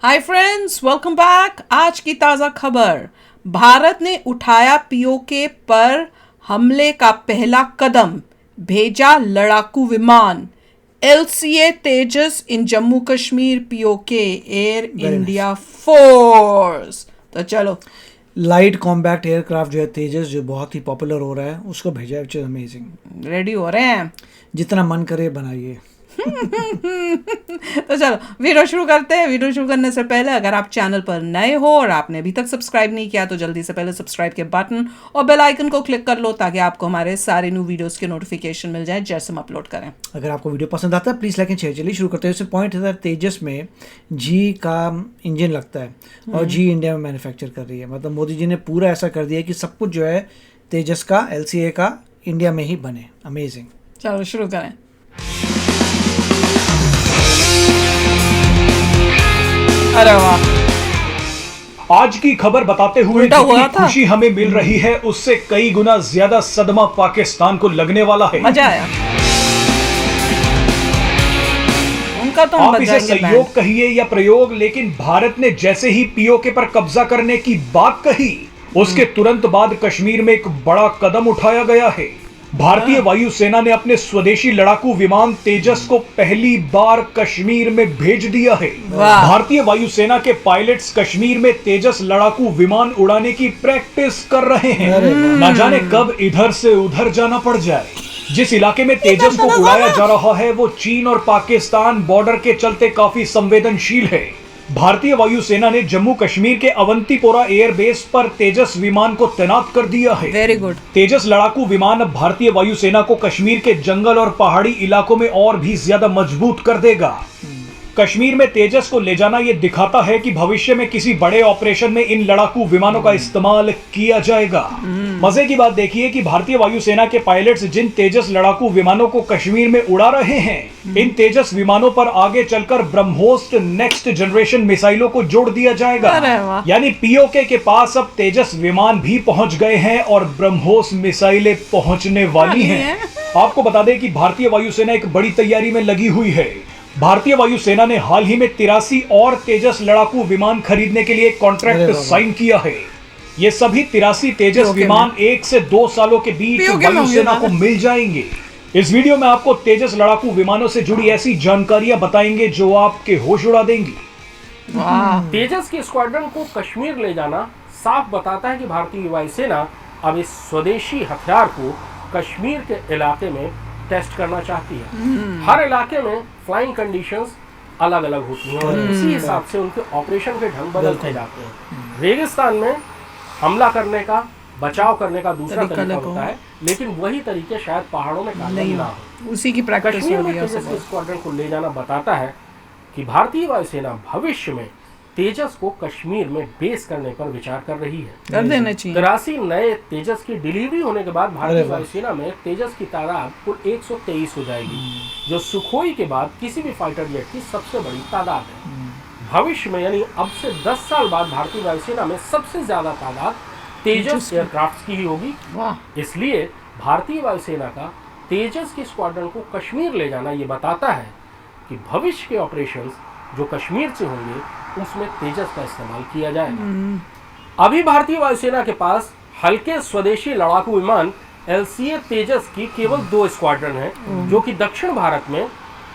Hi friends, welcome back. आज की ताज़ा खबर, भारत ने उठाया पीओके पर हमले का पहला कदम, भेजा लड़ाकू विमान LCA Tejas in Jammu Kashmir, POK air India force. तो चलो, लाइट कॉम्बैक्ट एयरक्राफ्ट जो है तेजस, जो बहुत ही पॉपुलर हो रहा है, उसको भेजा है, which is अमेजिंग। रेडी हो रहे हैं। जितना मन करे बनाइए। तो चलो वीडियो शुरू करते हैं। वीडियो शुरू करने से पहले अगर आप चैनल पर नए हो और आपने अभी तक सब्सक्राइब नहीं किया तो जल्दी से पहले सब्सक्राइब के बटन और बेल आइकन को क्लिक कर लो ताकि आपको हमारे सारे न्यू वीडियोस के नोटिफिकेशन मिल जाए जैसे हम अपलोड करें। अगर आपको वीडियो पसंद आता है प्लीज़ लाइक एंड शेयर। चलिए शुरू करते हैं। इससे पॉइंट है तेजस में जी का इंजन लगता है और जी इंडिया में मैन्युफैक्चर कर रही है। मतलब मोदी जी ने पूरा ऐसा कर दिया कि सब कुछ जो है तेजस का, एलसीए का, इंडिया में ही बने। अमेजिंग। चलो शुरू करें। अरे वाह, आज की खबर बताते हुए उल्टा हुआ जितनी था। खुशी हमें मिल रही है उससे कई गुना ज्यादा सदमा पाकिस्तान को लगने वाला है। मजा आया। उनका तो हम आप इसे बजाएंगे सहयोग बैंड। कहिए या प्रयोग, लेकिन भारत ने जैसे ही पीओके पर कब्जा करने की बात कही उसके तुरंत बाद कश्मीर में एक बड़ा कदम उठाया गया है। भारतीय वायुसेना ने अपने स्वदेशी लड़ाकू विमान तेजस को पहली बार कश्मीर में भेज दिया है। वाह। भारतीय वायुसेना के पायलट्स कश्मीर में तेजस लड़ाकू विमान उड़ाने की प्रैक्टिस कर रहे हैं। न जाने कब इधर से उधर जाना पड़ जाए। जिस इलाके में तेजस को उड़ाया जा रहा है वो चीन और पाकिस्तान बॉर्डर के चलते काफी संवेदनशील है। भारतीय वायुसेना ने जम्मू कश्मीर के अवंतीपोरा एयरबेस पर तेजस विमान को तैनात कर दिया है। Very good. तेजस लड़ाकू विमान अब भारतीय वायुसेना को कश्मीर के जंगल और पहाड़ी इलाकों में और भी ज्यादा मजबूत कर देगा। कश्मीर में तेजस को ले जाना यह दिखाता है कि भविष्य में किसी बड़े ऑपरेशन में इन लड़ाकू विमानों का इस्तेमाल किया जाएगा। मजे की बात देखिए कि भारतीय वायुसेना के पायलट्स जिन तेजस लड़ाकू विमानों को कश्मीर में उड़ा रहे हैं, इन तेजस विमानों पर आगे चलकर ब्रह्मोस नेक्स्ट जनरेशन मिसाइलों को जोड़ दिया जाएगा। अरे वाह। यानी पीओके के पास अब तेजस विमान भी पहुंच गए हैं और ब्रह्मोस मिसाइलें पहुंचने वाली हैं। आपको बता दें कि भारतीय वायुसेना एक बड़ी तैयारी में लगी हुई है। भारतीय वायुसेना ने हाल ही में 83 और तेजस लड़ाकू विमान खरीदने के लिए कॉन्ट्रैक्ट साइन किया है। ये सभी 83 तेजस विमान 1 से 2 सालों के बीच वायुसेना को मिल जाएंगे। इस वीडियो में आपको तेजस लड़ाकू विमानों से जुड़ी ऐसी जानकारियां बताएंगे जो आपके होश उड़ा देंगी। तेजस के स्क्वाड्रन को कश्मीर ले जाना साफ बताता है कि भारतीय वायुसेना अब इस स्वदेशी हथियार को कश्मीर के इलाके में टेस्ट करना चाहती है। हर इलाके में फ्लाइंग कंडीशंस अलग अलग होती हैं और इसी हिसाब से उनके ऑपरेशन के ढंग बदलते जाते हैं। रेगिस्तान में हमला करने का, बचाव करने का दूसरा तरीका होता है, लेकिन वही तरीके शायद पहाड़ों में काम ना हो। उसी की प्रैक्टिस कश्मीर हो में रही है। तेजस के स्क्वाड्रन को ले जाना बताता है कि भारतीय वायुसेना भविष्य में तेजस को कश्मीर में बेस करने पर विचार कर रही है। कर देना चाहिए। 83 नए तेजस की डिलीवरी होने के बाद भारतीय वायुसेना में तेजस की तादाद कुल 123 हो जाएगी, जो सुखोई के बाद किसी भी फाइटर जेट की सबसे बड़ी तादाद है। भविष्य में यानी अब से 10 साल बाद भारतीय वायुसेना में सबसे ज्यादा तादाद तेजस एयरक्राफ्ट की ही होगी। इसलिए भारतीय वायुसेना का तेजस के स्क्वाड्रन को कश्मीर ले जाना ये बताता है कि भविष्य के ऑपरेशंस जो कश्मीर से होंगे उसमें तेजस का इस्तेमाल किया जाएगा। अभी भारतीय वायुसेना के पास हल्के स्वदेशी लड़ाकू विमान एलसीए तेजस की केवल 2 स्क्वाड्रन हैं, जो कि दक्षिण भारत में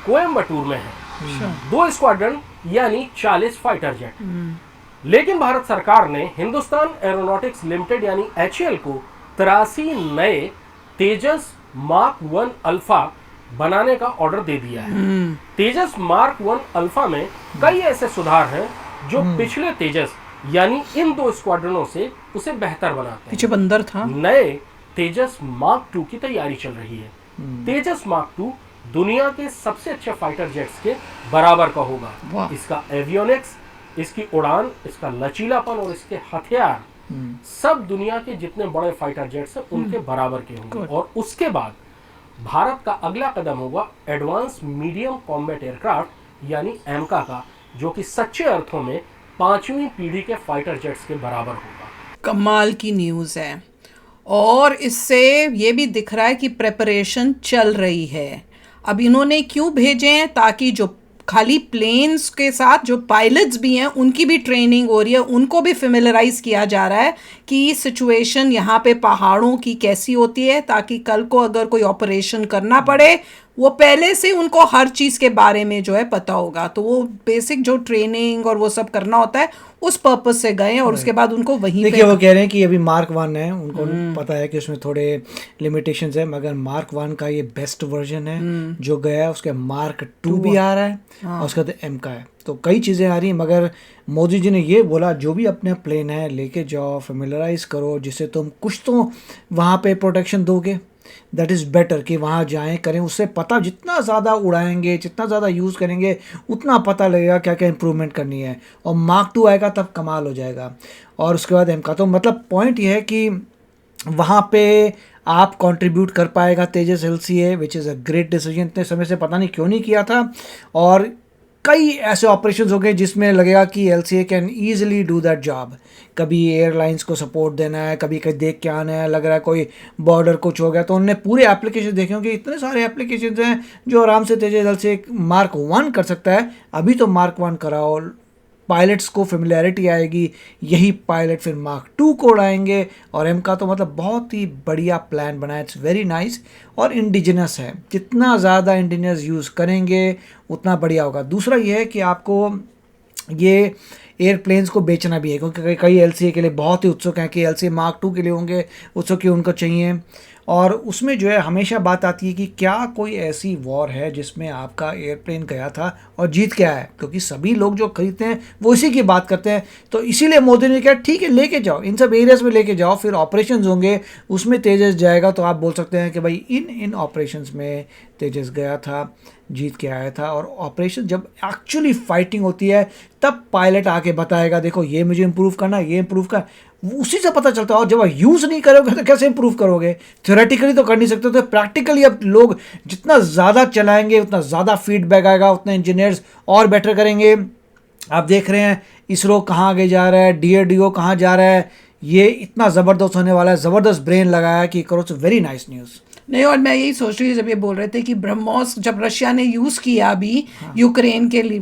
कोयम्बटूर में है। 2 स्क्वाड्रन यानी 40 फाइटर जेट। लेकिन भारत सरकार ने हिंदुस्तान एरोनॉटिक्स लिमिटेड यानी HAL को 83 नए तेजस मार्क 1 अल्फा बनाने का ऑर्डर दे दिया है। तेजस मार्क 1 अल्फा में कई ऐसे सुधार हैं जो पिछले तेजस यानी इन 2 स्क्वाड्रनों से उसे बेहतर बनाते हैं। पीछे बंदर था। नए तेजस मार्क 2 की तैयारी चल रही है। तेजस मार्क 2 दुनिया के सबसे अच्छे फाइटर जेट्स के बराबर का होगा। इसका एवियोनिक्स, इसकी उड़ान, इसका लचीलापन और इसके हथियार सब दुनिया के जितने बड़े फाइटर जेट्स हैं उनके बराबर के होंगे। और उसके बाद भारत का अगला कदम होगा एडवांस मीडियम कॉम्बैट एयरक्राफ्ट यानी एमका का, जो कि सच्चे अर्थों में 5वीं पीढ़ी के फाइटर जेट्स के बराबर होगा। कमाल की न्यूज़ है और इससे ये भी दिख रहा है कि प्रेपरेशन चल रही है। अब इन्होंने क्यों भेजे हैं? ताकि जो खाली प्लेन्स के साथ जो पायलट्स भी हैं उनकी भी ट्रेनिंग हो रही है, उनको भी फेमिलराइज किया जा रहा है कि सिचुएशन यहाँ पे पहाड़ों की कैसी होती है, ताकि कल को अगर कोई ऑपरेशन करना पड़े वो पहले से उनको हर चीज़ के बारे में जो है पता होगा। तो वो बेसिक जो ट्रेनिंग और वो सब करना होता है उस पर्पस से गए और उसके बाद उनको वहीं देखिए वो कह रहे हैं कि अभी मार्क 1 है, उनको पता है कि उसमें थोड़े लिमिटेशंस है, मगर मार्क 1 का ये बेस्ट वर्जन है जो गया है। उसके मार्क 2 भी आ रहा है और उसका तो M का है, तो कई चीज़ें आ रही हैं। मगर मोदी जी ने ये बोला जो भी अपने प्लेन है लेके जाओ, फेमिलराइज करो, जिससे तुम कुछ तो वहाँ पे प्रोटेक्शन दोगे। दैट इज़ बेटर कि वहाँ जाएं करें, उससे पता जितना ज़्यादा उड़ाएंगे, जितना ज़्यादा यूज़ करेंगे उतना पता लगेगा क्या क्या इंप्रूवमेंट करनी है। और मार्क 2 आएगा तब कमाल हो जाएगा, और उसके बाद M का। तो मतलब पॉइंट ये है कि वहाँ पे आप कंट्रीब्यूट कर पाएगा तेजस LCA, which is a great decision. इतने समय से पता नहीं क्यों नहीं किया था, और कई ऐसे ऑपरेशंस हो गए जिसमें लगेगा कि LCA can easily do that job. कभी एयरलाइंस को सपोर्ट देना है, कभी कहीं देख के आना है, लग रहा है कोई बॉर्डर कुछ हो गया, तो उन्होंने पूरे एप्लीकेशन देखे होंगे। इतने सारे एप्लीकेशन हैं जो आराम से तेजस LCA मार्क 1 कर सकता है। अभी तो मार्क 1 कराओ, पायलट्स को फेमिलियरिटी आएगी, यही पायलट फिर मार्क 2 को उड़ाएंगे। और M का तो मतलब बहुत ही बढ़िया प्लान बना है, इट्स वेरी नाइस और इंडिजिनस है। जितना ज़्यादा इंडिजिनस यूज़ करेंगे उतना बढ़िया होगा। दूसरा ये है कि आपको ये एयरप्लेन्स को बेचना भी है, क्योंकि कई LCA के लिए बहुत ही उत्सुक हैं कि LCA मार्क 2 के लिए होंगे उत्सुक कि उनको चाहिए। और उसमें जो है हमेशा बात आती है कि क्या कोई ऐसी वॉर है जिसमें आपका एयरप्लेन गया था और जीत के आया है, क्योंकि सभी लोग जो खरीदते हैं वो इसी की बात करते हैं। तो इसीलिए मोदी ने कहा ठीक है लेके जाओ, इन सब एरियाज़ में लेके जाओ, फिर ऑपरेशंस होंगे उसमें तेजस जाएगा, तो आप बोल सकते हैं कि भाई इन ऑपरेशंस में तेजस गया था, जीत के आया था। और ऑपरेशन जब एक्चुअली फाइटिंग होती है तब पायलट आके बताएगा देखो ये मुझे इम्प्रूव करना, ये इम्प्रूव कर, उसी से पता चलता है। और जब आप यूज़ नहीं करोगे तो कैसे इम्प्रूव करोगे? थ्योरेटिकली तो कर नहीं सकते, तो प्रैक्टिकली अब लोग जितना ज़्यादा चलाएंगे उतना ज़्यादा फीडबैक आएगा, उतने इंजीनियर्स और बेटर करेंगे। आप देख रहे हैं इसरो कहाँ आगे जा रहा है, DRDO कहाँ जा रहा है, ये इतना ज़बरदस्त होने वाला है, ज़बरदस्त ब्रेन लगाया कि करो। Very nice news. नहीं, और मैं यही सोच रही हूँ जब ये बोल रहे थे कि ब्रह्मोस जब रशिया ने यूज़ किया अभी यूक्रेन के लिए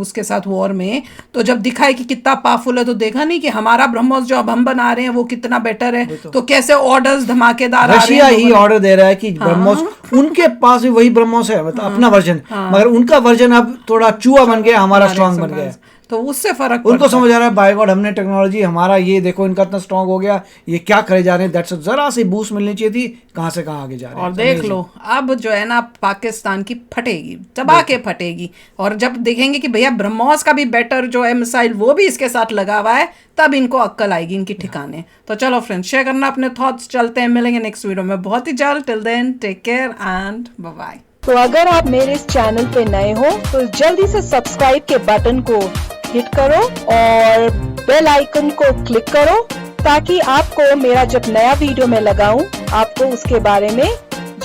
उसके साथ वॉर में, तो जब दिखाई कि कितना पावरफुल है, तो देखा नहीं कि हमारा ब्रह्मोस जो अब हम बना रहे हैं वो कितना बेटर है। तो कैसे ऑर्डर्स धमाकेदार आ रहे हैं। रशिया ही ऑर्डर दे रहा है कि ब्रह्मोस, उनके पास भी वही ब्रह्मोस है, मतलब अपना वर्जन, मगर उनका वर्जन अब थोड़ा चूहा बन गया, हमारा स्ट्रांग बन गया। तो उससे फर्क उनको समझ आ रहा है बाय गॉड हमने टेक्नोलॉजी, हमारा ये देखो इनका इतना स्ट्रांग हो गया, ये क्या करे जा रहे हैं। दैट्स जरा सी बूस्ट मिलनी चाहिए थी, कहाँ से कहाँ आगे जा रहे हैं। और देख लो अब जो है ना पाकिस्तान की फटेगी, चबा के फटेगी। और जब देखेंगे कि भैया ब्रह्मोस का भी बेटर जो है मिसाइल वो भी इसके साथ लगा हुआ है, तब इनको अक्ल आएगी इनकी ठिकाने। तो चलो फ्रेंड्स, शेयर करना अपने थॉट्स, चलते हैं, मिलेंगे नेक्स्ट वीडियो में बहुत ही जल्द। Till then take care and bye bye. तो अगर आप मेरे इस चैनल पे नए हो तो जल्दी से सब्सक्राइब के बटन को हिट करो और बेल आइकन को क्लिक करो, ताकि आपको मेरा जब नया वीडियो मैं लगाऊं आपको उसके बारे में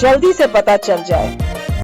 जल्दी से पता चल जाए।